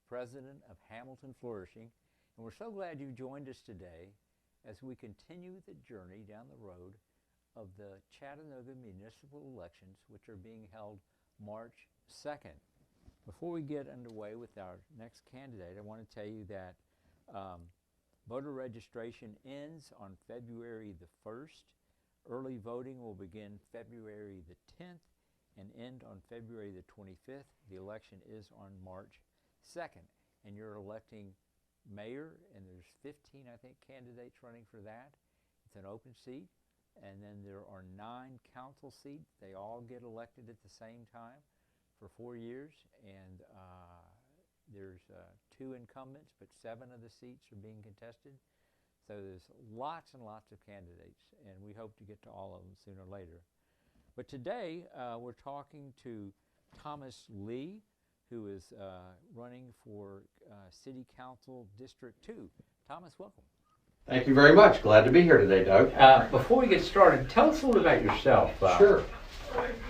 president of Hamilton Flourishing, and we're so glad you joined us today as we continue the journey down the road of the Chattanooga municipal elections, which are being held March 2nd. Before we get underway with our next candidate, I want to tell you that voter registration ends on February the 1st. Early voting will begin February the 10th and end on February the 25th. The election is on March 2nd, and you're electing mayor, and there's 15, I think, candidates running for that. It's an open seat, and then there are 9 council seats. They all get elected at the same time for 4 years, and there's 2 incumbents, but 7 of the seats are being contested. So there's lots and lots of candidates, and we hope to get to all of them sooner or later. But today, we're talking to Thomas Lee, who is running for City Council District 2. Thomas, welcome. Thank you very much. Glad to be here today, Doug. Before we get started, tell us a little about yourself. Sure.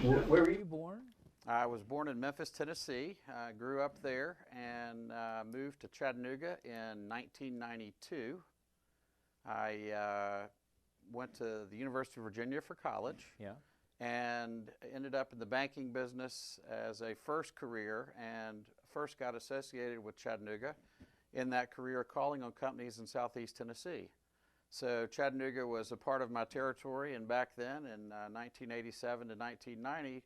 Where were you born? I was born in Memphis, Tennessee. Grew up there and moved to Chattanooga in 1992. I went to the University of Virginia for college. Yeah. And ended up in the banking business as a first career, and first got associated with Chattanooga in that career calling on companies in southeast Tennessee. So Chattanooga was a part of my territory, and back then in 1987 to 1990,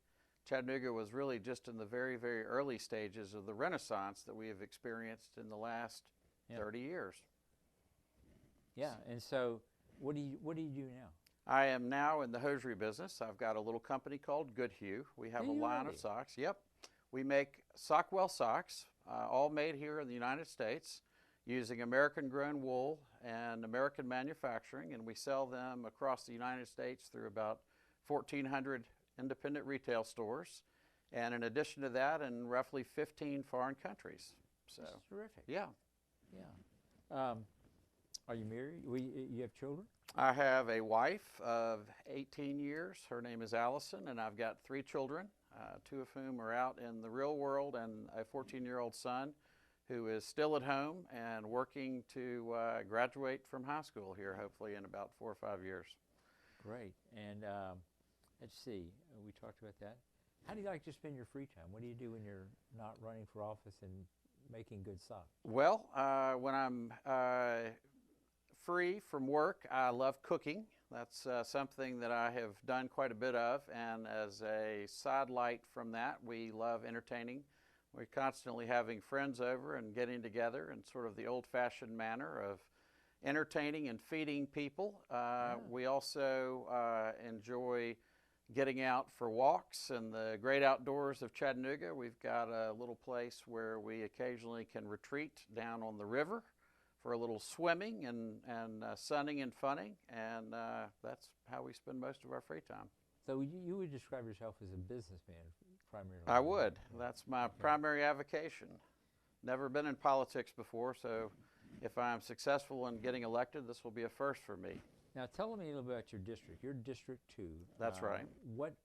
Chattanooga was really just in the very, very early stages of the renaissance that we have experienced in the last 30 years. Yeah, and so what do you do now? I am now in the hosiery business. I've got a little company called Goodhue. We have a line of socks. Yep. We make Sockwell socks, all made here in the United States using American-grown wool and American manufacturing, and we sell them across the United States through about 1,400 independent retail stores, and in addition to that, in roughly 15 foreign countries. So, that's terrific. Yeah. Yeah. Are you married? You have children? I have a wife of 18 years. Her name is Allison, and I've got 3 children, 2 of whom are out in the real world, and a 14-year-old son who is still at home and working to graduate from high school here, hopefully in about 4 or 5 years. Great. And let's see, we talked about that. How do you like to spend your free time? What do you do when you're not running for office and making good socks? Well, when I'm free from work, I love cooking. That's something that I have done quite a bit of, and as a sidelight from that, we love entertaining. We're constantly having friends over and getting together in sort of the old-fashioned manner of entertaining and feeding people. We also enjoy getting out for walks in the great outdoors of Chattanooga. We've got a little place where we occasionally can retreat down on the river for a little swimming and sunning and funning, and that's how we spend most of our free time. So you would describe yourself as a businessman primarily? I would. That's my primary avocation. Never been in politics before, so if I'm successful in getting elected, this will be a first for me. Now tell me a little about your district. You're District 2. That's right. What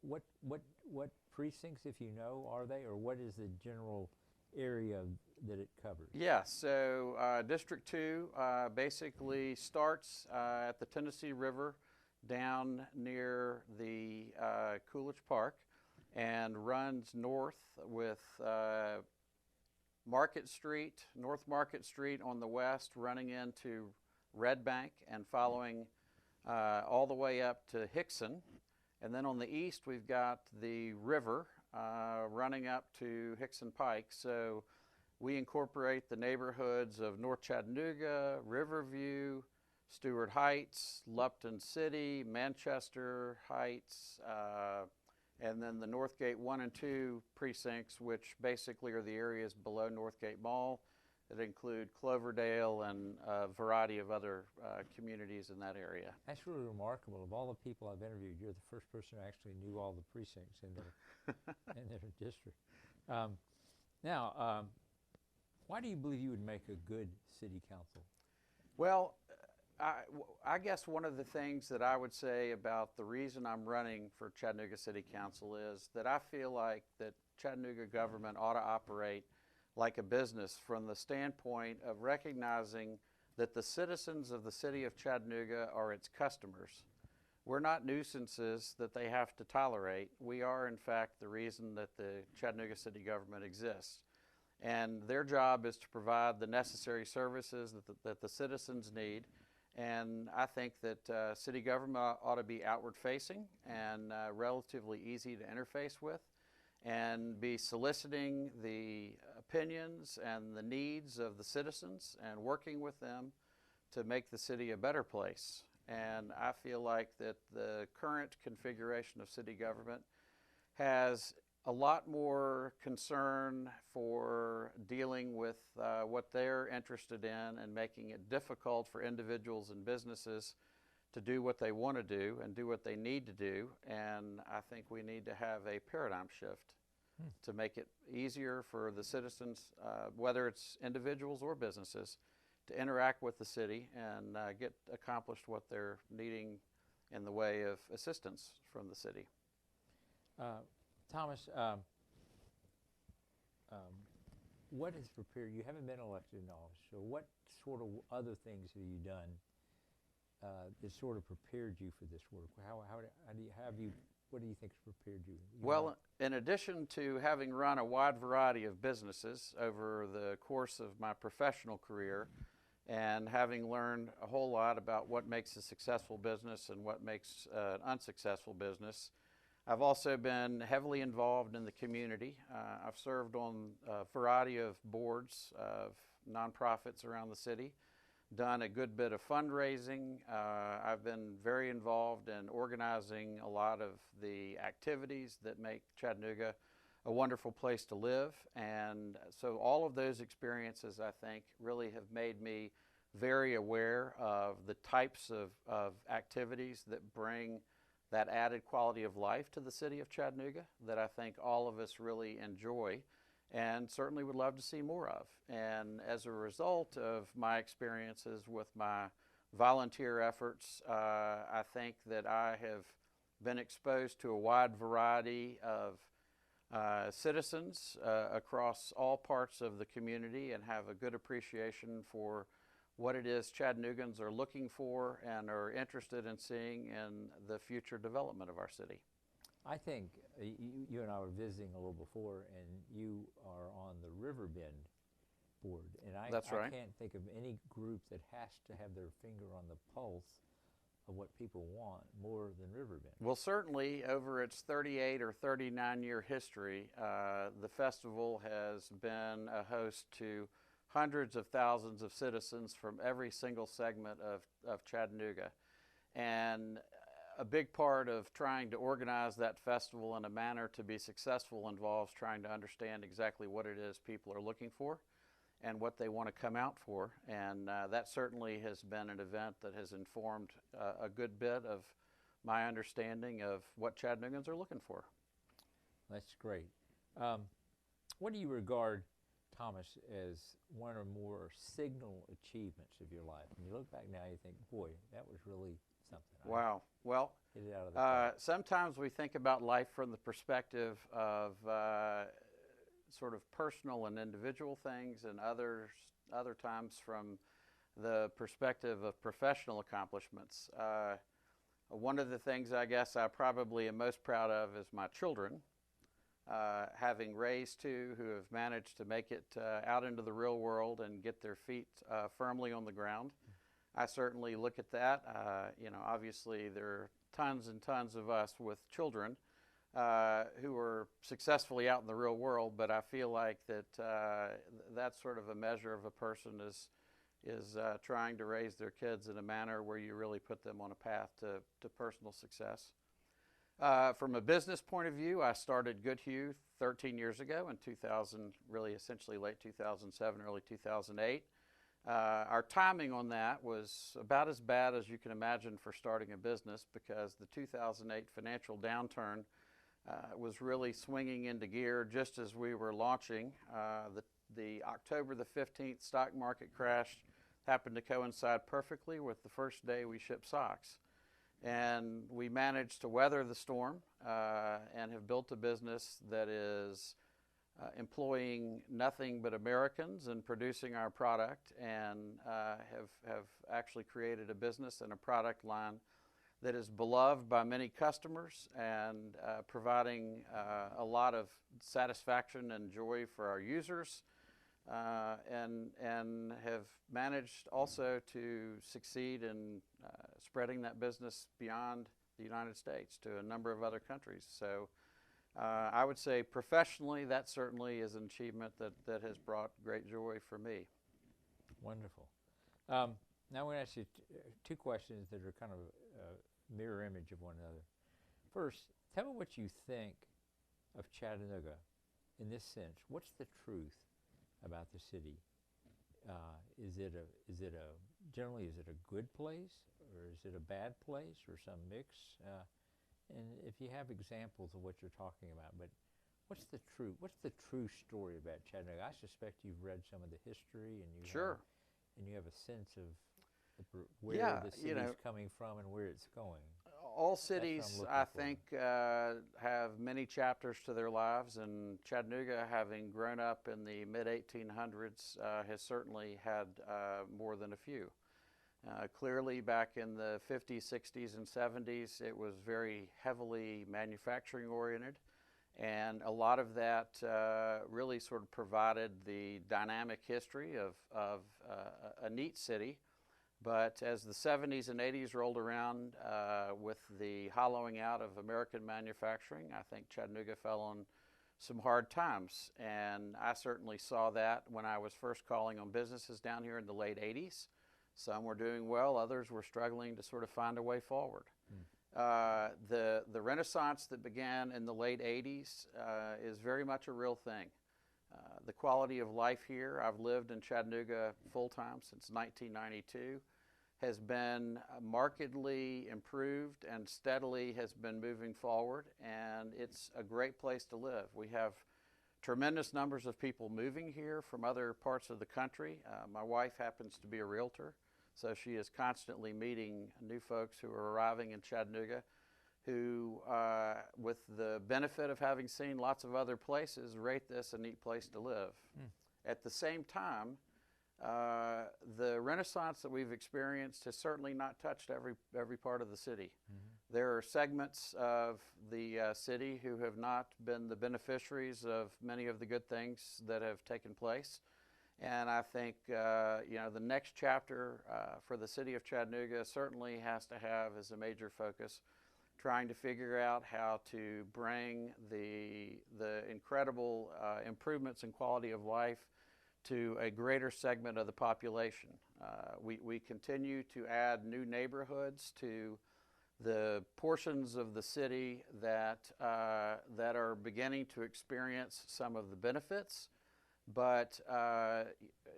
precincts, if you know, are they, or what is the general area that it covers? Yeah, so District 2 basically starts at the Tennessee River down near the Coolidge Park and runs north with Market Street, North Market Street on the west, running into Red Bank and following all the way up to Hickson. And then on the east, we've got the river running up to Hickson Pike. So we incorporate the neighborhoods of North Chattanooga, Riverview, Stewart Heights, Lupton City, Manchester Heights, and then the Northgate 1 and 2 precincts, which basically are the areas below Northgate Mall that include Cloverdale and a variety of other communities in that area. That's really remarkable. Of all the people I've interviewed, you're the first person who actually knew all the precincts in their district. Now, why do you believe you would make a good city council? Well, I guess one of the things that I would say about the reason I'm running for Chattanooga City Council is that I feel like that Chattanooga government ought to operate like a business from the standpoint of recognizing that the citizens of the city of Chattanooga are its customers. We're not nuisances that they have to tolerate. We are, in fact, the reason that the Chattanooga city government exists. And their job is to provide the necessary services that the citizens need. And I think that city government ought to be outward-facing and relatively easy to interface with, and be soliciting the opinions and the needs of the citizens and working with them to make the city a better place. And I feel like that the current configuration of city government has a lot more concern for dealing with what they're interested in and making it difficult for individuals and businesses to do what they want to do and do what they need to do. And I think we need to have a paradigm shift to make it easier for the citizens, whether it's individuals or businesses, to interact with the city and get accomplished what they're needing in the way of assistance from the city. Thomas, what has prepared you? You haven't been elected in office, so what sort of other things have you done that sort of prepared you for this work? What do you think has prepared you? Well, in addition to having run a wide variety of businesses over the course of my professional career, and having learned a whole lot about what makes a successful business and what makes an unsuccessful business, I've also been heavily involved in the community. I've served on a variety of boards of nonprofits around the city, done a good bit of fundraising. I've been very involved in organizing a lot of the activities that make Chattanooga a wonderful place to live. And so all of those experiences, I think, really have made me very aware of the types of activities that bring that added quality of life to the city of Chattanooga that I think all of us really enjoy and certainly would love to see more of. And as a result of my experiences with my volunteer efforts, I think that I have been exposed to a wide variety of citizens across all parts of the community and have a good appreciation for what it is Chattanoogans are looking for and are interested in seeing in the future development of our city. I think you and I were visiting a little before, and you are on the Riverbend board. And That's right. I can't think of any group that has to have their finger on the pulse of what people want more than Riverbend. Well, certainly over its 38 or 39-year history, the festival has been a host to hundreds of thousands of citizens from every single segment of Chattanooga. And a big part of trying to organize that festival in a manner to be successful involves trying to understand exactly what it is people are looking for and what they want to come out for. And that certainly has been an event that has informed a good bit of my understanding of what Chattanoogans are looking for. That's great. What do you regard, Thomas, as one or more signal achievements of your life? When you look back now, you think, boy, that was really something. Wow. Well, hit it out of the park. sometimes we think about life from the perspective of sort of personal and individual things, and other times from the perspective of professional accomplishments. One of the things I guess I probably am most proud of is my children. Having raised two who have managed to make it out into the real world and get their feet firmly on the ground. I certainly look at that. Obviously there are tons and tons of us with children who are successfully out in the real world, but I feel like that that's sort of a measure of a person is trying to raise their kids in a manner where you really put them on a path to personal success. From a business point of view, I started Goodhue 13 years ago in 2000, really essentially late 2007, early 2008. Our timing on that was about as bad as you can imagine for starting a business, because the 2008 financial downturn was really swinging into gear just as we were launching. The October the 15th stock market crash happened to coincide perfectly with the first day we shipped socks. And we managed to weather the storm and have built a business that is employing nothing but Americans and producing our product, and have actually created a business and a product line that is beloved by many customers and providing a lot of satisfaction and joy for our users, and have managed also to succeed in spreading that business beyond the United States to a number of other countries. So I would say professionally, that certainly is an achievement that has brought great joy for me. Wonderful. Now I'm going to ask you two questions that are kind of a mirror image of one another. First, tell me what you think of Chattanooga in this sense. What's the truth about the city? Generally, is it a good place, or is it a bad place, or some mix? And if you have examples of what you're talking about, but what's the true story about Chattanooga? I suspect you've read some of the history, and you have a sense of where the city's coming from and where it's going. All cities, I think, have many chapters to their lives, and Chattanooga, having grown up in the mid-1800s, has certainly had more than a few. Clearly, back in the 50s, 60s, and 70s, it was very heavily manufacturing oriented, and a lot of that really sort of provided the dynamic history of a neat city. But as the 70s and 80s rolled around with the hollowing out of American manufacturing, I think Chattanooga fell on some hard times. And I certainly saw that when I was first calling on businesses down here in the late 80s. Some were doing well, others were struggling to sort of find a way forward. The renaissance that began in the late 80s is very much a real thing. The quality of life here, I've lived in Chattanooga full-time since 1992, has been markedly improved and steadily has been moving forward, and it's a great place to live. We have tremendous numbers of people moving here from other parts of the country. My wife happens to be a realtor, so she is constantly meeting new folks who are arriving in Chattanooga who, with the benefit of having seen lots of other places, rate this a neat place to live. At the same time, the renaissance that we've experienced has certainly not touched every part of the city. There are segments of the city who have not been the beneficiaries of many of the good things that have taken place. And I think the next chapter for the city of Chattanooga certainly has to have as a major focus trying to figure out how to bring the incredible improvements in quality of life to a greater segment of the population. We continue to add new neighborhoods to the portions of the city that are beginning to experience some of the benefits, but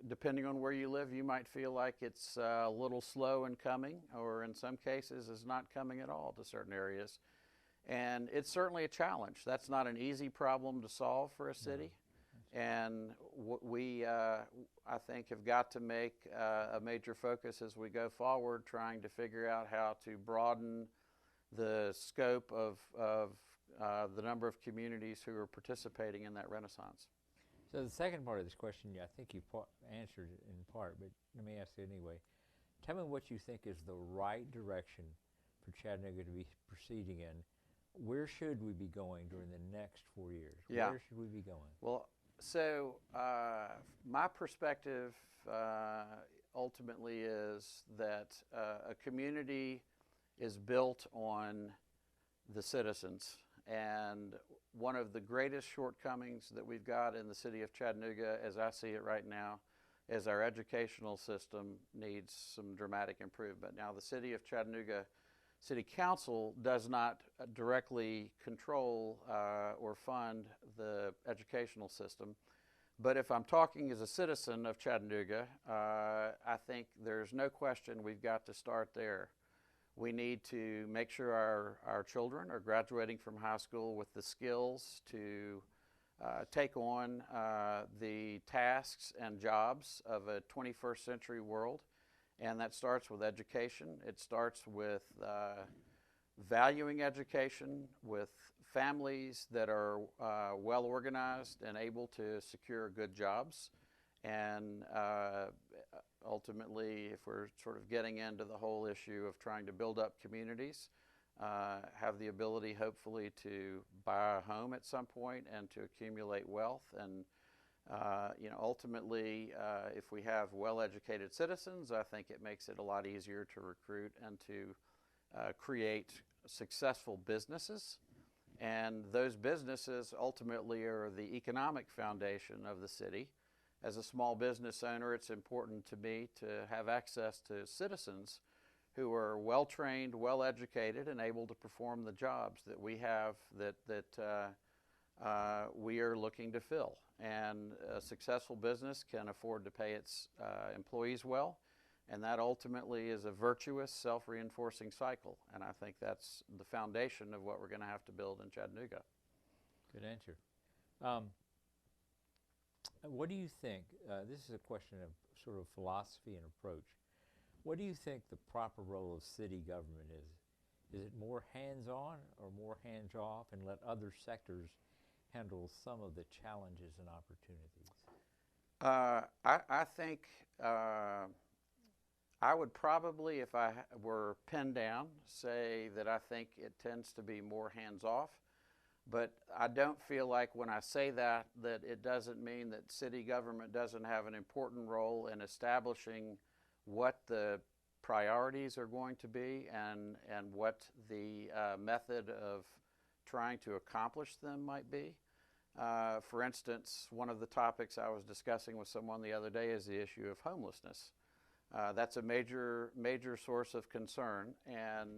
depending on where you live, you might feel like it's a little slow in coming, or in some cases is not coming at all to certain areas. And it's certainly a challenge. That's not an easy problem to solve for a city. And we, I think, have got to make a major focus as we go forward, trying to figure out how to broaden the scope of the number of communities who are participating in that renaissance. So the second part of this question, I think you answered it in part, but let me ask it anyway. Tell me what you think is the right direction for Chattanooga to be proceeding in. Where should we be going during the next 4 years? Yeah. Where should we be going? Well, so my perspective ultimately is that a community is built on the citizens. And one of the greatest shortcomings that we've got in the city of Chattanooga, as I see it right now, is our educational system needs some dramatic improvement. Now, the city of Chattanooga City Council does not directly control or fund the educational system. But if I'm talking as a citizen of Chattanooga, I think there's no question we've got to start there. We need to make sure our children are graduating from high school with the skills to take on the tasks and jobs of a 21st century world. And that starts with education. It starts with valuing education, with families that are well organized and able to secure good jobs, and ultimately, if we're sort of getting into the whole issue of trying to build up communities, have the ability hopefully to buy a home at some point and to accumulate wealth. And ultimately, if we have well-educated citizens, I think it makes it a lot easier to recruit and to create successful businesses. And those businesses ultimately are the economic foundation of the city. As a small business owner, it's important to me to have access to citizens who are well-trained, well-educated, and able to perform the jobs that we have that we are looking to fill. And a successful business can afford to pay its employees well, and that ultimately is a virtuous, self-reinforcing cycle. And I think that's the foundation of what we're going to have to build in Chattanooga. Good answer. What do you think, this is a question of sort of philosophy and approach, what do you think the proper role of city government is? Is it more hands-on or more hands-off, and let other sectors handle some of the challenges and opportunities? I think I would probably, if I were pinned down, say that I think it tends to be more hands-off. But I don't feel like when I say that it doesn't mean that city government doesn't have an important role in establishing what the priorities are going to be and what the method of trying to accomplish them might be. For instance, one of the topics I was discussing with someone the other day is the issue of homelessness. That's a major source of concern, and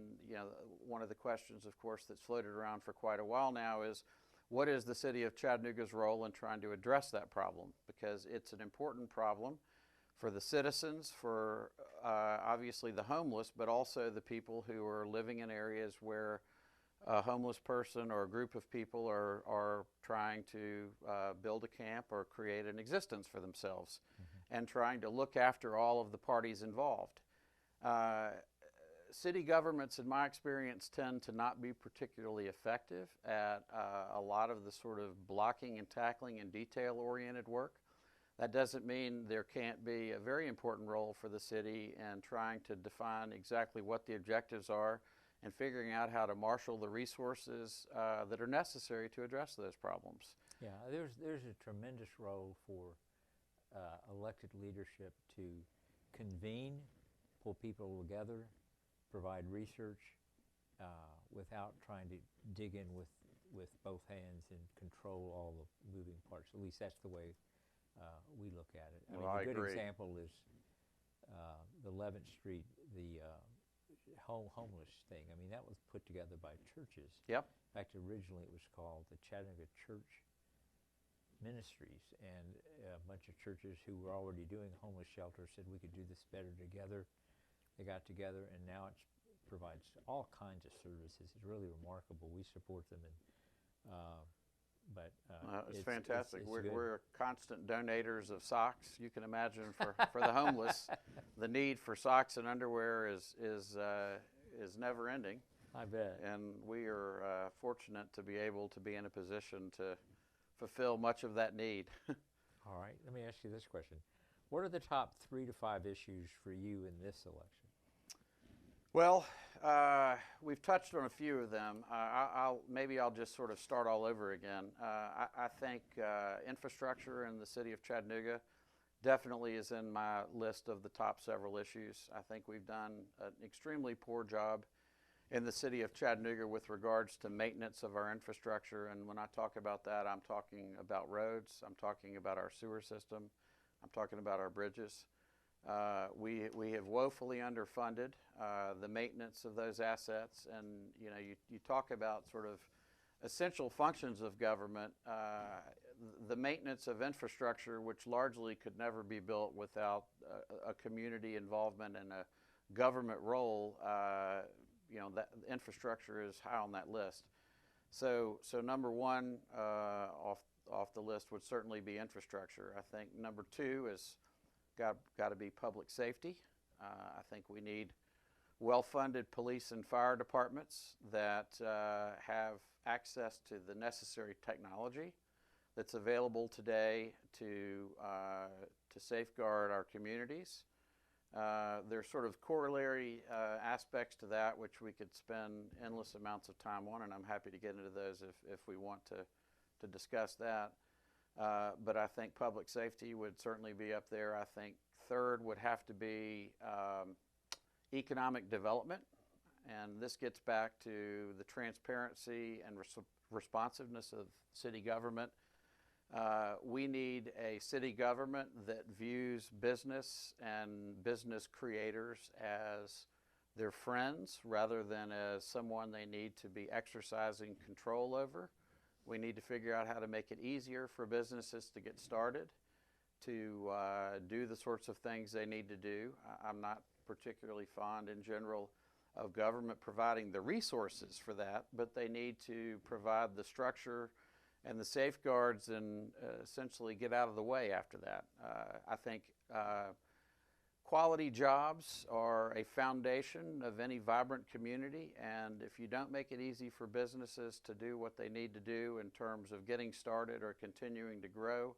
one of the questions, of course, that's floated around for quite a while now is, what is the city of Chattanooga's role in trying to address that problem? Because it's an important problem for the citizens, for obviously the homeless, but also the people who are living in areas where a homeless person or a group of people are trying to build a camp or create an existence for themselves, and trying to look after all of the parties involved. City governments, in my experience, tend to not be particularly effective at a lot of the sort of blocking and tackling and detail-oriented work. That doesn't mean there can't be a very important role for the city in trying to define exactly what the objectives are and figuring out how to marshal the resources that are necessary to address those problems. Yeah, there's a tremendous role for elected leadership to convene, pull people together, provide research without trying to dig in with both hands and control all the moving parts. At least that's the way we look at it. Well, I a good agree. example is the 11th Street, the homeless thing. I mean, that was put together by churches. Yep. In fact, originally it was called the Chattanooga Church Ministries, and a bunch of churches who were already doing homeless shelters said we could do this better together. They got together, and now it provides all kinds of services. It's really remarkable. We support them, and it's fantastic. It's we're constant donators of socks. You can imagine for the homeless, the need for socks and underwear is never ending. I bet. And we are fortunate to be able to be in a position to fulfill much of that need. All right, let me ask you this question. What are the top 3 to 5 issues for you in this election? Well, we've touched on a few of them. Maybe I'll just sort of start all over again. I think infrastructure in the city of Chattanooga definitely is in my list of the top several issues. I think we've done an extremely poor job in the city of Chattanooga with regards to maintenance of our infrastructure. And when I talk about that, I'm talking about roads, I'm talking about our sewer system, I'm talking about our bridges. We have woefully underfunded the maintenance of those assets, and you talk about sort of essential functions of government. The maintenance of infrastructure, which largely could never be built without a community involvement and a government role, that infrastructure is high on that list. So number one off the list would certainly be infrastructure. I think number 2 is got to be public safety. I think we need well-funded police and fire departments that have access to the necessary technology that's available today to safeguard our communities. There's sort of corollary aspects to that which we could spend endless amounts of time on, and I'm happy to get into those if we want to discuss that. But I think public safety would certainly be up there. I think third would have to be economic development, and this gets back to the transparency and responsiveness of city government. We need a city government that views business and business creators as their friends rather than as someone they need to be exercising control over. We need to figure out how to make it easier for businesses to get started, to do the sorts of things they need to do. I'm not particularly fond in general of government providing the resources for that, but they need to provide the structure and the safeguards and essentially get out of the way after that. I think quality jobs are a foundation of any vibrant community, and if you don't make it easy for businesses to do what they need to do in terms of getting started or continuing to grow,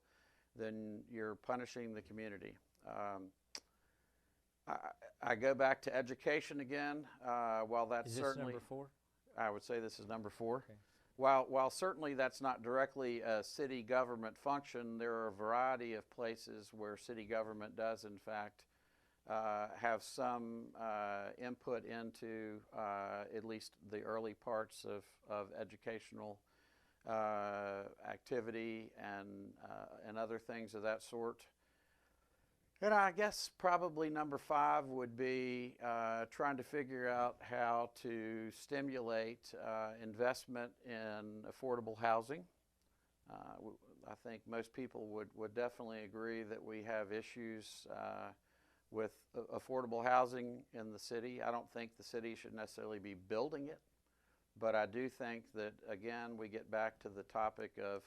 then you're punishing the community. I go back to education again. While that's Is this certainly number 4? I would say this is number 4. Okay. While certainly that's not directly a city government function, there are a variety of places where city government does, in fact, have some input into at least the early parts of educational activity and other things of that sort. And I guess probably number 5 would be trying to figure out how to stimulate investment in affordable housing. I think most people would definitely agree that we have issues with affordable housing in the city. I don't think the city should necessarily be building it, but I do think that, again, we get back to the topic of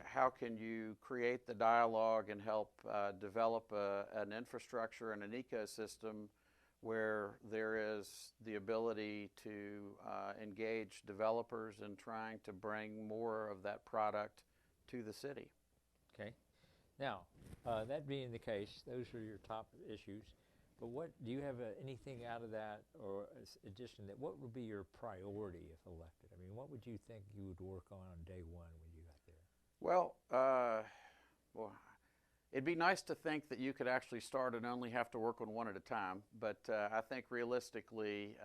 how can you create the dialogue and help develop an infrastructure and an ecosystem where there is the ability to engage developers in trying to bring more of that product to the city. Okay. Now, that being the case, those are your top issues. But what do you have anything out of that, or addition that? What would be your priority if elected? I mean, what would you think you would work on day one when you got there? Well, it'd be nice to think that you could actually start and only have to work on one at a time. But I think realistically,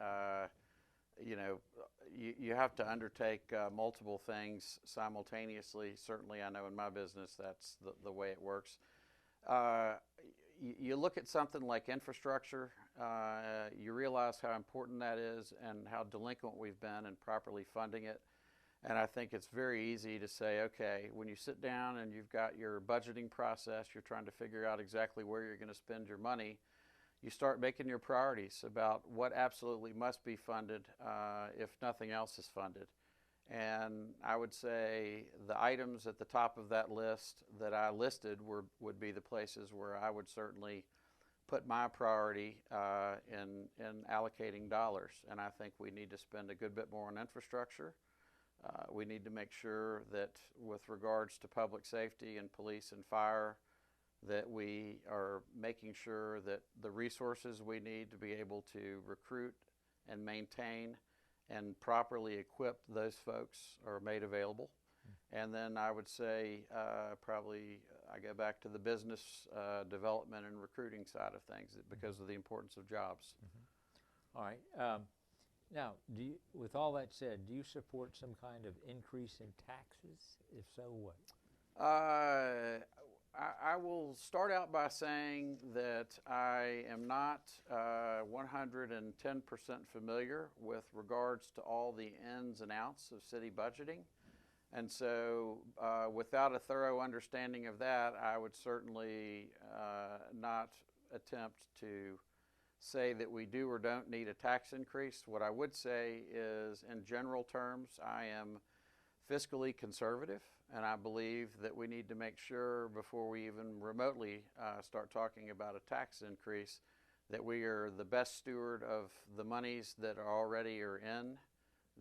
you have to undertake multiple things simultaneously. Certainly, I know in my business that's the way it works. You look at something like infrastructure, you realize how important that is and how delinquent we've been in properly funding it. And I think it's very easy to say, okay, when you sit down and you've got your budgeting process, you're trying to figure out exactly where you're going to spend your money, you start making your priorities about what absolutely must be funded if nothing else is funded. And I would say the items at the top of that list that I listed would be the places where I would certainly put my priority in allocating dollars. And I think we need to spend a good bit more on infrastructure. We need to make sure that with regards to public safety and police and fire, that we are making sure that the resources we need to be able to recruit and maintain and properly equip those folks are made available. And then I would say probably I go back to the business development and recruiting side of things because of the importance of jobs. All right. Now, with all that said, do you support some kind of increase in taxes? If so, what? I will start out by saying that I am not 110% familiar with regards to all the ins and outs of city budgeting. And so without a thorough understanding of that, I would certainly not attempt to say that we do or don't need a tax increase. What I would say is, in general terms, I am fiscally conservative, and I believe that we need to make sure before we even remotely start talking about a tax increase that we are the best steward of the monies that already are in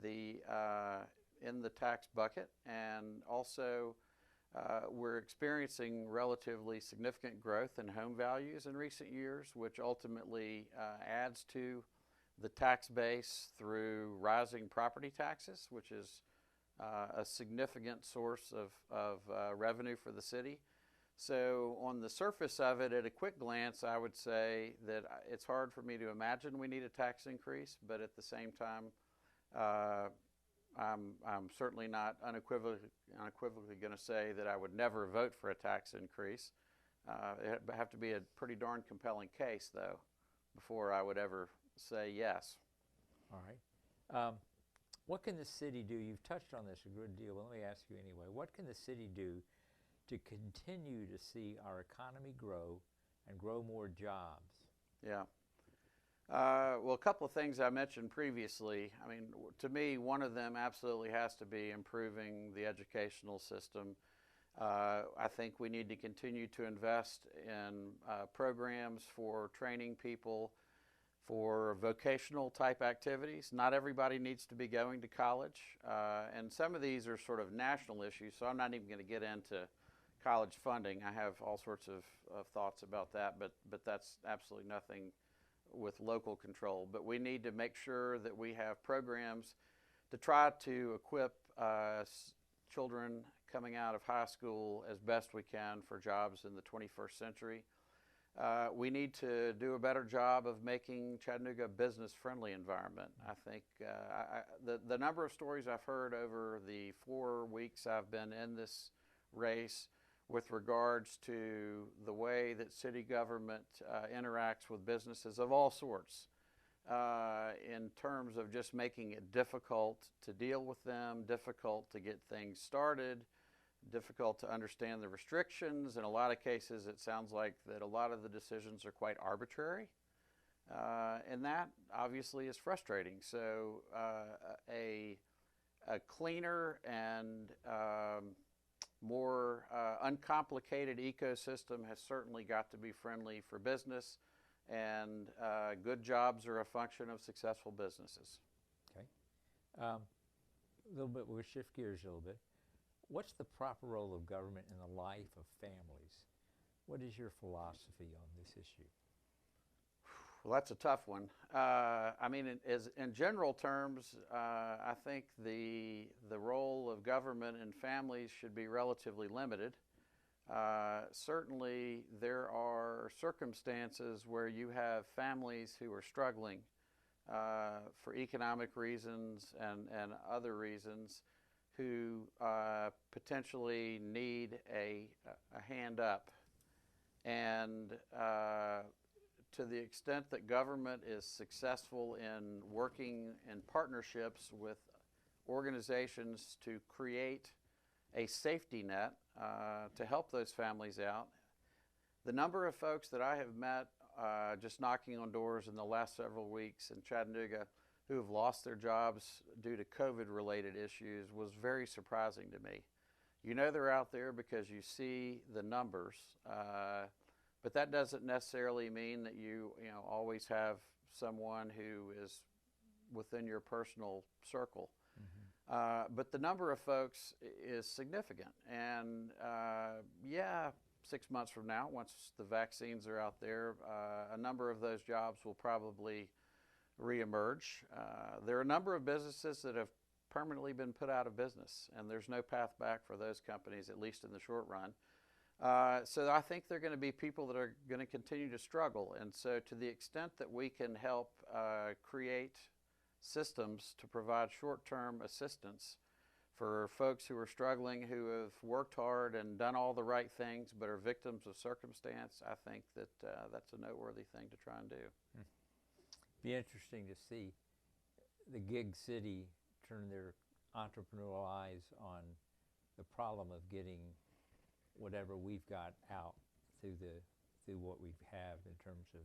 the tax bucket, and also we're experiencing relatively significant growth in home values in recent years, which ultimately adds to the tax base through rising property taxes, which is a significant source of revenue for the city. So on the surface of it, at a quick glance, I would say that it's hard for me to imagine we need a tax increase, but at the same time, I'm certainly not unequivocally going to say that I would never vote for a tax increase. It would have to be a pretty darn compelling case, though, before I would ever say yes. All right. What can the city do? You've touched on this a good deal, but let me ask you anyway. What can the city do to continue to see our economy grow and grow more jobs? Yeah. Well, a couple of things I mentioned previously. I mean, to me, one of them absolutely has to be improving the educational system. I think we need to continue to invest in programs for training people for vocational type activities. Not everybody needs to be going to college, and some of these are sort of national issues, so I'm not even going to get into college funding. I have all sorts of thoughts about that, but that's absolutely nothing with local control. But we need to make sure that we have programs to try to equip children coming out of high school as best we can for jobs in the 21st century. We need to do a better job of making Chattanooga a business-friendly environment. I think the number of stories I've heard over the 4 weeks I've been in this race with regards to the way that city government interacts with businesses of all sorts, in terms of just making it difficult to deal with them, difficult to get things started, difficult to understand the restrictions. In a lot of cases, it sounds like that a lot of the decisions are quite arbitrary, and that obviously is frustrating. So a cleaner and more uncomplicated ecosystem has certainly got to be friendly for business, and good jobs are a function of successful businesses. Okay. A little bit, we'll shift gears a little bit. What's the proper role of government in the life of families? What is your philosophy on this issue? Well, that's a tough one. I mean, in general terms, I think the role of government in families should be relatively limited. Certainly, there are circumstances where you have families who are struggling for economic reasons and other reasons, who potentially need a hand up. And to the extent that government is successful in working in partnerships with organizations to create a safety net to help those families out, the number of folks that I have met just knocking on doors in the last several weeks in Chattanooga who have lost their jobs due to COVID-related issues was very surprising to me. You know they're out there because you see the numbers, but that doesn't necessarily mean that you always have someone who is within your personal circle. Mm-hmm. But the number of folks is significant, and 6 months from now, once the vaccines are out there, a number of those jobs will probably reemerge. There are a number of businesses that have permanently been put out of business, and there's no path back for those companies, at least in the short run. So I think there are going to be people that are going to continue to struggle, and so to the extent that we can help create systems to provide short-term assistance for folks who are struggling, who have worked hard and done all the right things but are victims of circumstance, I think that that's a noteworthy thing to try and do. Be interesting to see the gig city turn their entrepreneurial eyes on the problem of getting whatever we've got out through what we have in terms of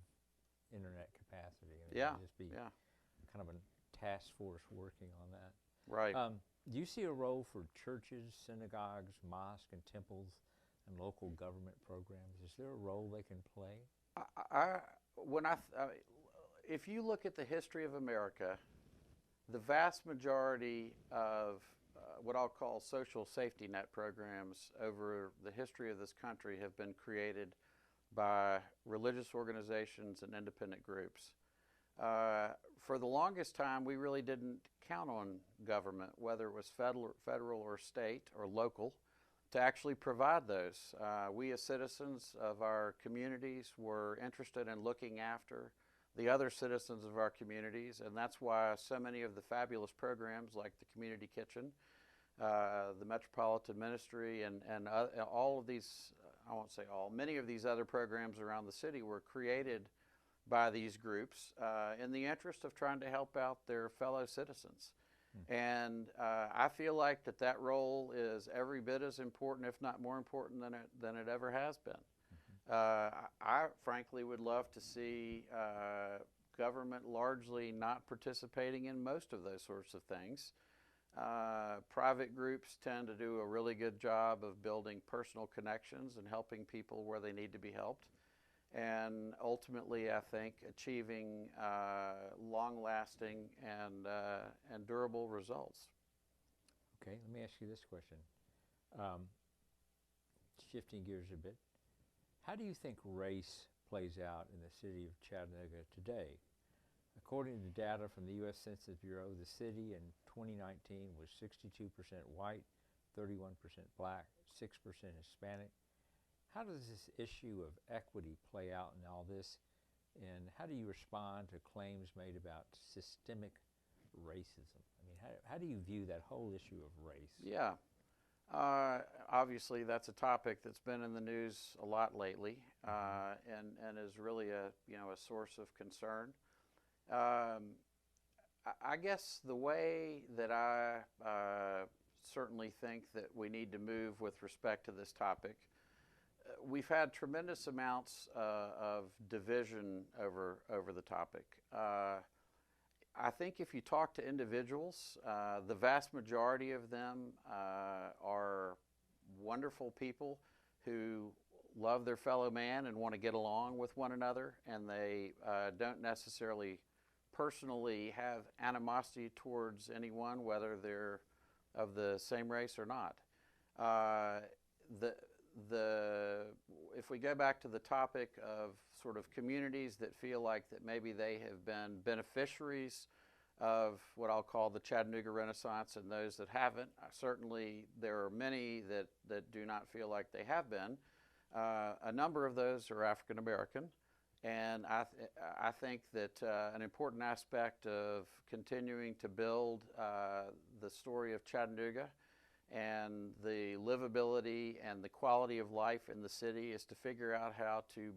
internet capacity. I mean, just be kind of a task force working on that. Right. Do you see a role for churches, synagogues, mosques, and temples, and local government programs? Is there a role they can play? when if you look at the history of America, the vast majority of what I'll call social safety net programs over the history of this country have been created by religious organizations and independent groups. For the longest time, we really didn't count on government, whether it was federal or state or local, to actually provide those. We as citizens of our communities were interested in looking after the other citizens of our communities, and that's why so many of the fabulous programs like the Community Kitchen, the Metropolitan Ministry, and all of these, I won't say all, many of these other programs around the city were created by these groups in the interest of trying to help out their fellow citizens. And I feel like that role is every bit as important, if not more important, than it ever has been. I frankly would love to see government largely not participating in most of those sorts of things. Private groups tend to do a really good job of building personal connections and helping people where they need to be helped. And ultimately, I think achieving long-lasting and durable results. Okay, let me ask you this question. Shifting gears a bit, how do you think race plays out in the city of Chattanooga today? According to data from the U.S. Census Bureau, the city in 2019 was 62% white, 31% black, 6% Hispanic. How does this issue of equity play out in all this, and how do you respond to claims made about systemic racism? I mean, how do you view that whole issue of race? Yeah. Obviously, that's a topic that's been in the news a lot lately, and is really a source of concern. I guess the way that I certainly think that we need to move with respect to this topic, we've had tremendous amounts of division over the topic. I think if you talk to individuals, the vast majority of them are wonderful people who love their fellow man and want to get along with one another, and they don't necessarily personally have animosity towards anyone, whether they're of the same race or not. If we go back to the topic of sort of communities that feel like that maybe they have been beneficiaries of what I'll call the Chattanooga Renaissance, and those that haven't, certainly there are many that do not feel like they have been. A number of those are African American, and I think that an important aspect of continuing to build the story of Chattanooga and the livability and the quality of life in the city is to figure out how to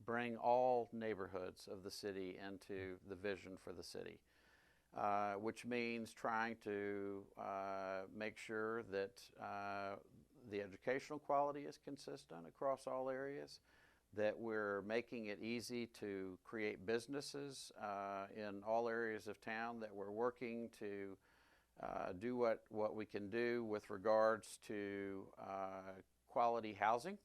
bring all neighborhoods of the city into the vision for the city, which means trying to make sure that the educational quality is consistent across all areas, that we're making it easy to create businesses in all areas of town, that we're working to do what we can do with regards to quality housing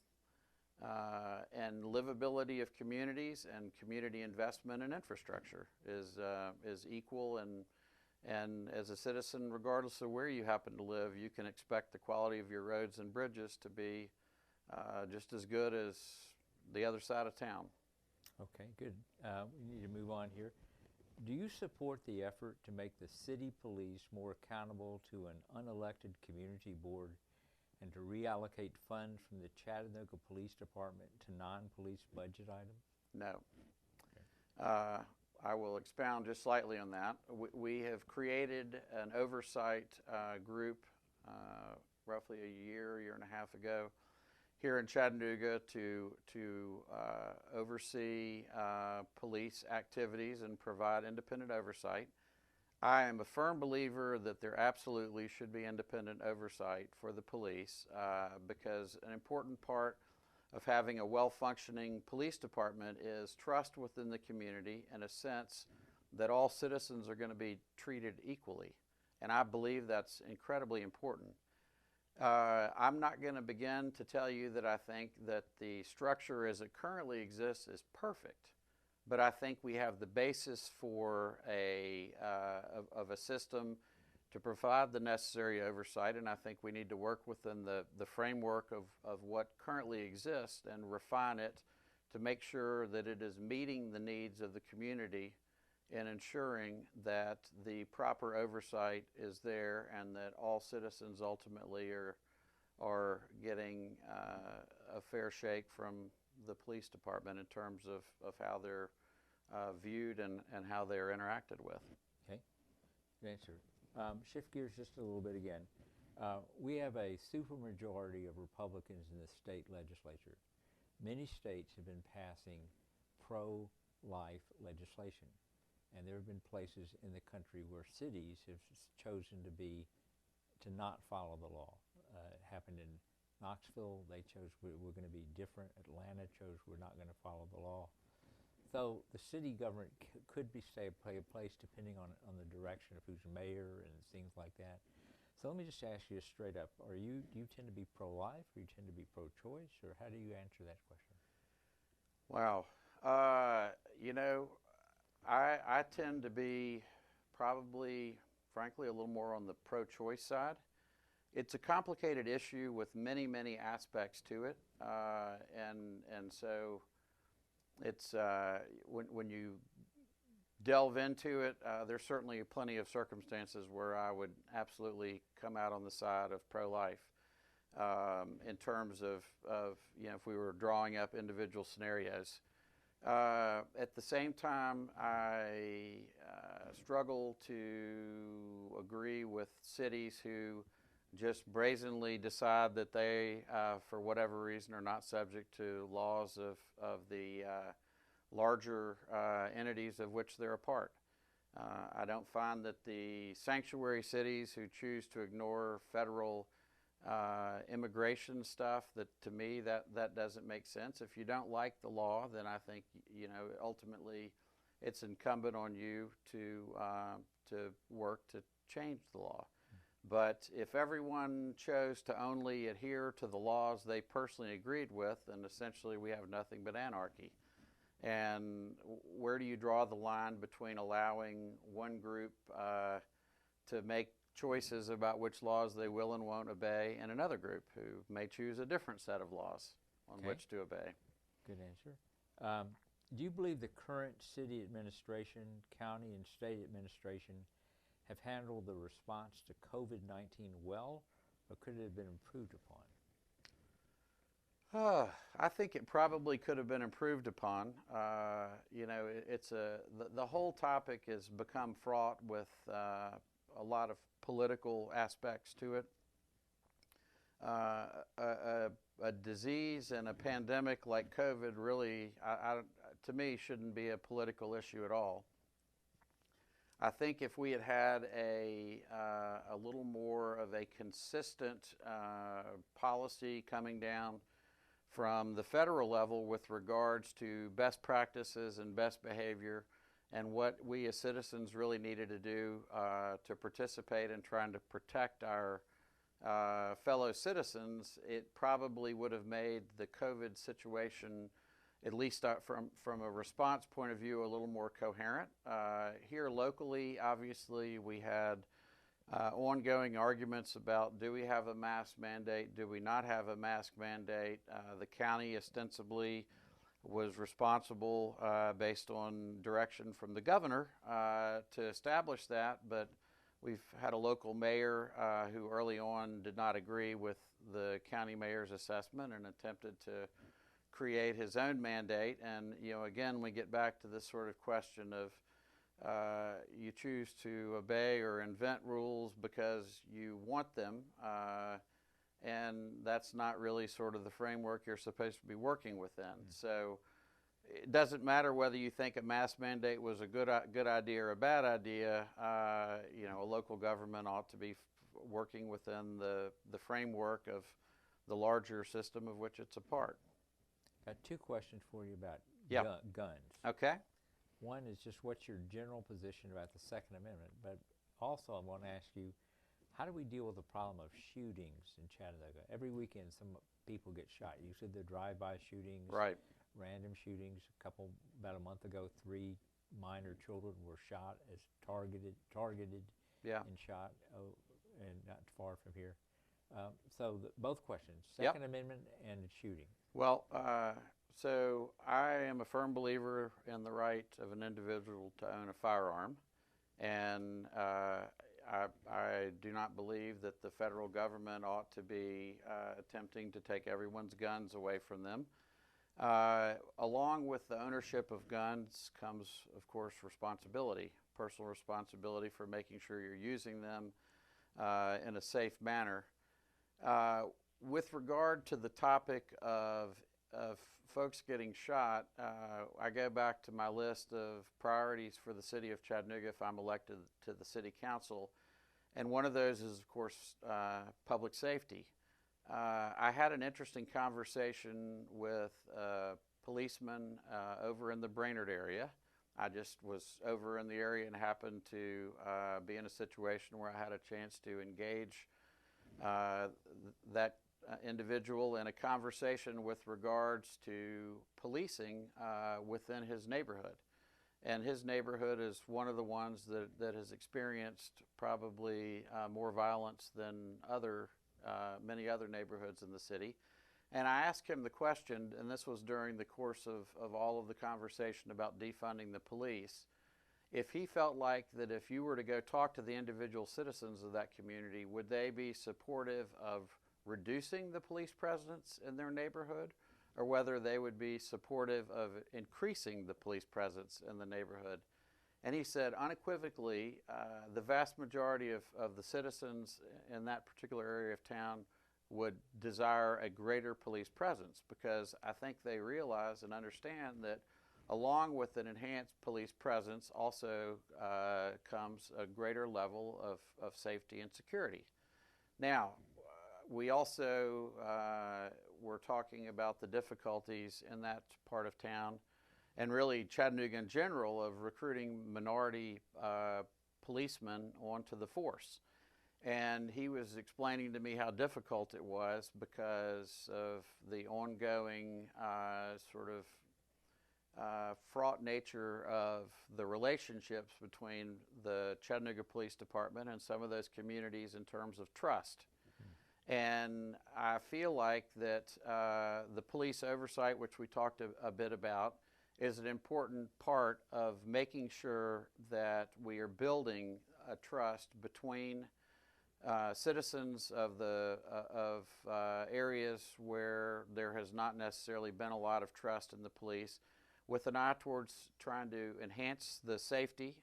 and livability of communities, and community investment and infrastructure is equal, and as a citizen, regardless of where you happen to live, you can expect the quality of your roads and bridges to be just as good as the other side of town. Okay, good. We need to move on here. Do you support the effort to make the city police more accountable to an unelected community board and to reallocate funds from the Chattanooga Police Department to non-police budget items? No. Okay. I will expound just slightly on that. We have created an oversight group roughly a year and a half ago here in Chattanooga to oversee police activities and provide independent oversight. I am a firm believer that there absolutely should be independent oversight for the police because an important part of having a well-functioning police department is trust within the community and a sense that all citizens are going to be treated equally. And I believe that's incredibly important. I'm not going to begin to tell you that I think that the structure as it currently exists is perfect, but I think we have the basis for of a system to provide the necessary oversight, and I think we need to work within the framework of what currently exists and refine it to make sure that it is meeting the needs of the community and ensuring that the proper oversight is there and that all citizens ultimately are getting a fair shake from the police department in terms of how they're viewed and how they're interacted with. Okay, good answer. Shift gears just a little bit again. We have a supermajority of Republicans in the state legislature. Many states have been passing pro-life legislation, and there have been places in the country where cities have chosen to not follow the law. It happened in Knoxville. They chose we're going to be different. Atlanta chose we're not going to follow the law. So the city government could play a place depending on the direction of who's mayor and things like that. So let me just ask you straight up: do you tend to be pro-life, or you tend to be pro-choice, or how do you answer that question? Wow, I tend to be probably, frankly, a little more on the pro-choice side. It's a complicated issue with many, many aspects to it, and so it's when you delve into it, there's certainly plenty of circumstances where I would absolutely come out on the side of pro-life. In terms of if we were drawing up individual scenarios. At the same time, I struggle to agree with cities who just brazenly decide that they, for whatever reason, are not subject to laws of the larger entities of which they're a part. I don't find that the sanctuary cities who choose to ignore federal immigration stuff, that to me that doesn't make sense. If you don't like the law, then I think ultimately it's incumbent on you to work to change the law. But if everyone chose to only adhere to the laws they personally agreed with, then essentially we have nothing but anarchy. And where do you draw the line between allowing one group to make choices about which laws they will and won't obey, and another group who may choose a different set of laws on which to obey? Good answer. Do you believe the current city administration, county and state administration have handled the response to COVID-19 well, or could it have been improved upon? I think it probably could have been improved upon. It's the whole topic has become fraught with a lot of political aspects to it. A disease and a pandemic like COVID really, to me, shouldn't be a political issue at all. I think if we had had a little more of a consistent policy coming down from the federal level with regards to best practices and best behavior and what we as citizens really needed to do to participate in trying to protect our fellow citizens, it probably would have made the COVID situation, at least from a response point of view, a little more coherent. Here locally, obviously, we had ongoing arguments about, do we have a mask mandate, do we not have a mask mandate? The county ostensibly was responsible based on direction from the governor to establish that, but we've had a local mayor who early on did not agree with the county mayor's assessment and attempted to create his own mandate. And again, we get back to this sort of question of you choose to obey or invent rules because you want them, and that's not really sort of the framework you're supposed to be working within. So it doesn't matter whether you think a mask mandate was a good idea or a bad idea. A local government ought to be working within the framework of the larger system of which it's a part. Got two questions for you about guns. Okay. One is just what's your general position about the Second Amendment, but also I want to ask you, how do we deal with the problem of shootings in Chattanooga? Every weekend some people get shot. Usually they're drive-by shootings, right, random shootings. About a month ago, 3 minor children were shot as targeted Yeah. and shot, and not far from here. So both questions, Yep. Second Amendment and shooting. Well, so I am a firm believer in the right of an individual to own a firearm, and I do not believe that the federal government ought to be attempting to take everyone's guns away from them. Along with the ownership of guns comes, of course, responsibility, personal responsibility for making sure you're using them in a safe manner. With regard to the topic of folks getting shot, I go back to my list of priorities for the city of Chattanooga if I'm elected to the city council, and one of those is, of course, public safety. I had an interesting conversation with a policeman over in the Brainerd area. I just was over in the area and happened to be in a situation where I had a chance to engage that individual in a conversation with regards to policing within his neighborhood. And his neighborhood is one of the ones that has experienced probably more violence than many other neighborhoods in the city. And I asked him the question, and this was during the course of all of the conversation about defunding the police, if he felt like that if you were to go talk to the individual citizens of that community, would they be supportive of reducing the police presence in their neighborhood, or whether they would be supportive of increasing the police presence in the neighborhood. And he said unequivocally, the vast majority of the citizens in that particular area of town would desire a greater police presence, because I think they realize and understand that along with an enhanced police presence also comes a greater level of safety and security. Now, we also were talking about the difficulties in that part of town, and really Chattanooga in general, of recruiting minority policemen onto the force. And he was explaining to me how difficult it was because of the ongoing sort of fraught nature of the relationships between the Chattanooga Police Department and some of those communities in terms of trust. And I feel like that the police oversight, which we talked a bit about, is an important part of making sure that we are building a trust between citizens of areas where there has not necessarily been a lot of trust in the police, with an eye towards trying to enhance the safety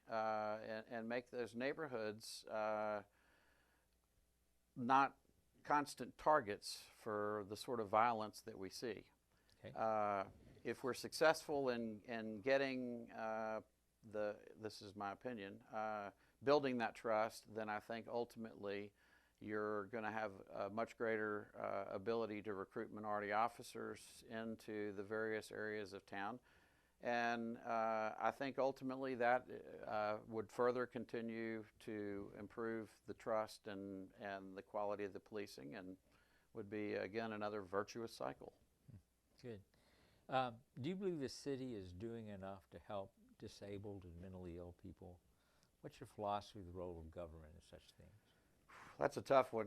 and make those neighborhoods not constant targets for the sort of violence that we see. Okay. If we're successful in getting this is my opinion, building that trust, then I think ultimately you're going to have a much greater ability to recruit minority officers into the various areas of town. And I think ultimately that would further continue to improve the trust and the quality of the policing, and would be, again, another virtuous cycle. Good. Do you believe the city is doing enough to help disabled and mentally ill people? What's your philosophy of the role of government in such things? That's a tough one.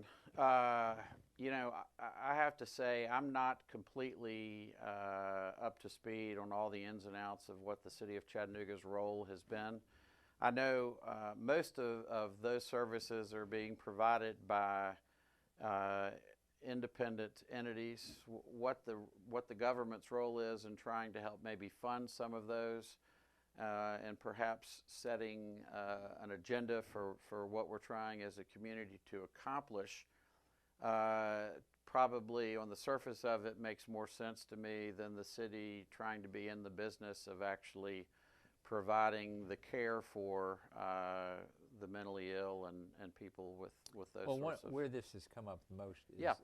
You know, I have to say I'm not completely up to speed on all the ins and outs of what the city of Chattanooga's role has been. I know most of those services are being provided by independent entities. What the government's role is in trying to help maybe fund some of those, and perhaps setting an agenda for what we're trying as a community to accomplish, probably on the surface of it makes more sense to me than the city trying to be in the business of actually providing the care for the mentally ill and people with those sorts of... Where this has come up the most is, Yeah.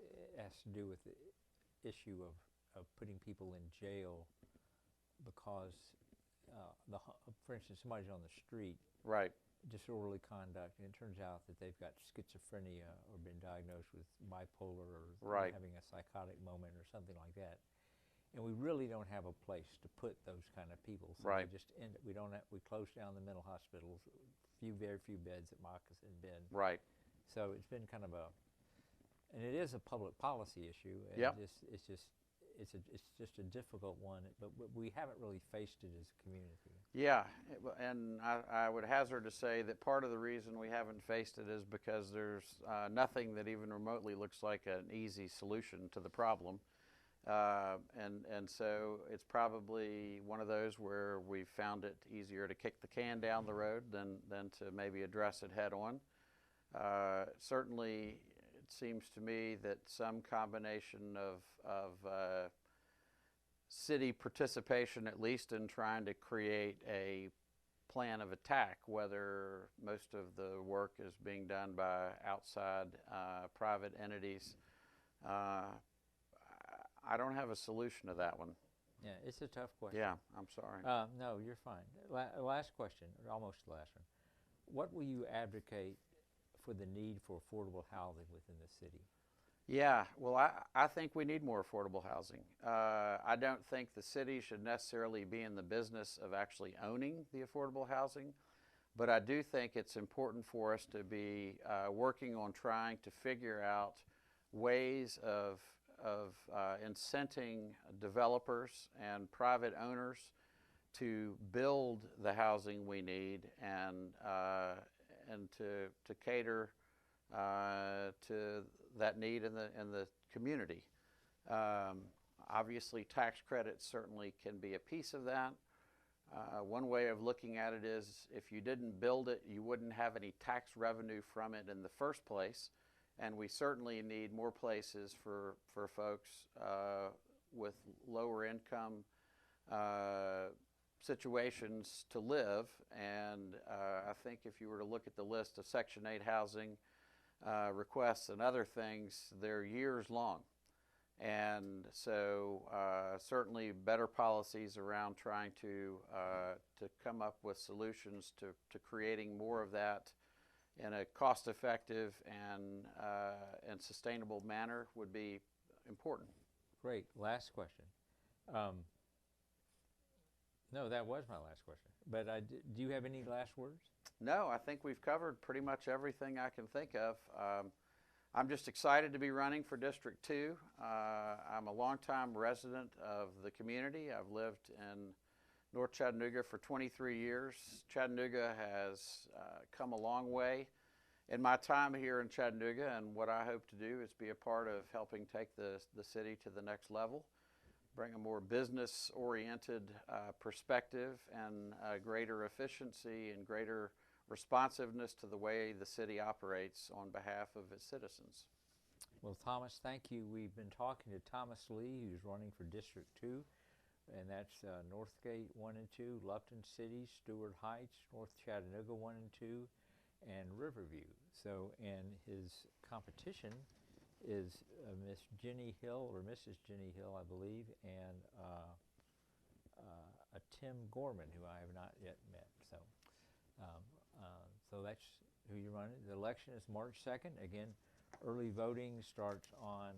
has to do with the issue of putting people in jail because for instance, somebody's on the street, Right. disorderly conduct, and it turns out that they've got schizophrenia or been diagnosed with bipolar or Right. having a psychotic moment or something like that. and we really don't have a place to put those kind of people. So Right. they just end. We closed down the mental hospitals. Very few beds at Moccasin Bend. Right. So it's been kind of and it is a public policy issue. And Yep. it's just a difficult one. But we haven't really faced it as a community. Yeah, and I would hazard to say that part of the reason we haven't faced it is because there's nothing that even remotely looks like an easy solution to the problem. And so it's probably one of those where we've found it easier to kick the can down the road than to maybe address it head on. Certainly, it seems to me that some combination of city participation, at least in trying to create a plan of attack, whether most of the work is being done by outside private entities. I don't have a solution to that one. Yeah, it's a tough question. Yeah, I'm sorry. No, you're fine. Last question, or almost the last one. What will you advocate for the need for affordable housing within the city? Yeah, well, I think we need more affordable housing. I don't think the city should necessarily be in the business of actually owning the affordable housing, but I do think it's important for us to be working on trying to figure out ways of incenting developers and private owners to build the housing we need and to cater to that need in the community. Obviously, tax credits certainly can be a piece of that. One way of looking at it is if you didn't build it, you wouldn't have any tax revenue from it in the first place. And we certainly need more places for folks with lower income situations to live. And I think if you were to look at the list of Section 8 housing requests and other things, they're years long. And so certainly better policies around trying to come up with solutions to creating more of that in a cost-effective and sustainable manner would be important. Great. Last question. No, that was my last question. But do you have any last words? No, I think we've covered pretty much everything I can think of. I'm just excited to be running for District 2. I'm a longtime resident of the community. I've lived in North Chattanooga for 23 years. Chattanooga has come a long way in my time here in Chattanooga, and what I hope to do is be a part of helping take the city to the next level, bring a more business-oriented perspective and greater efficiency and greater responsiveness to the way the city operates on behalf of its citizens. Well, Thomas, thank you. We've been talking to Thomas Lee, who's running for District 2. And that's Northgate 1 and 2, Lufton City, Stewart Heights, North Chattanooga 1 and 2, and Riverview. So, and his competition is Miss Jenny Hill, or Mrs. Jenny Hill, I believe, and a Tim Gorman, who I have not yet met. So, so that's who you're running. The election is March 2nd. Again, early voting starts on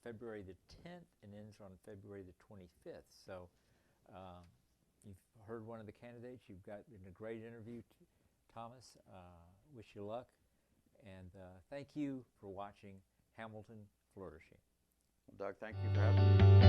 February the 10th and ends on February the 25th. So you've heard one of the candidates. You've got in a great interview, Thomas. Wish you luck. And thank you for watching Hamilton Flourishing. Doug, thank you for having me.